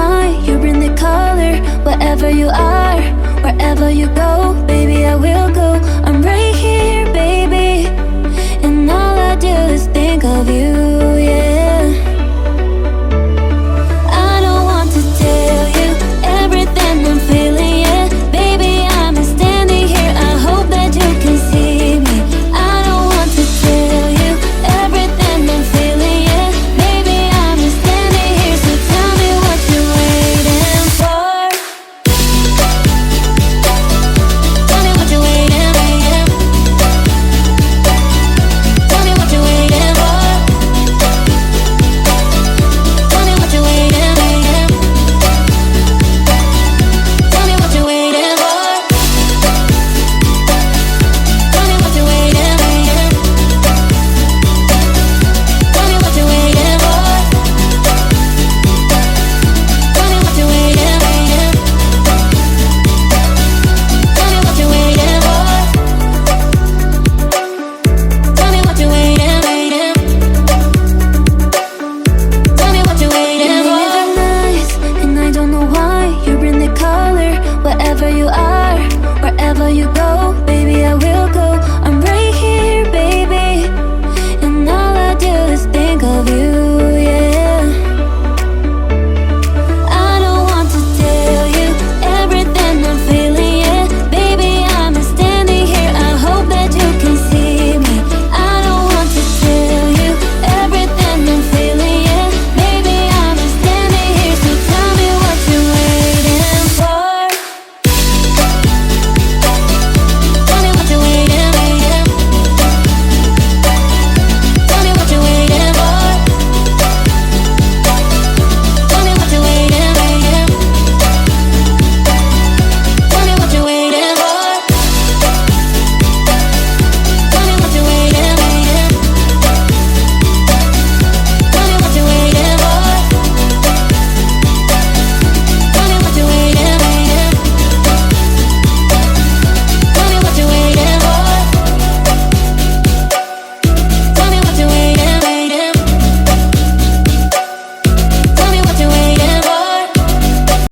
why you bring the color. Wherever you are, wherever you go, baby, I will go. I'm right here, baby, and all I do is think of you, yeah. I don't want to tell you everything I'm feeling, yeah. Baby, I'm standing here, I hope that you can see me. I don't want to tell you everything I'm feeling, yeah. Baby, I'm standing here, so tell me what you're waiting for. Tell me what you're waiting for. Tell me what you're waiting for. Tell me what you're waiting for. Tell me what you're waiting for. Tell me what you're waiting for. Tell me what you're waiting for. Tell me what you're waiting for. Tell me what you're waiting for. Tell me what you're waiting for. Tell me what you're waiting for. You live nice, and I don't know why you bring the color. Wherever you are, wherever you go,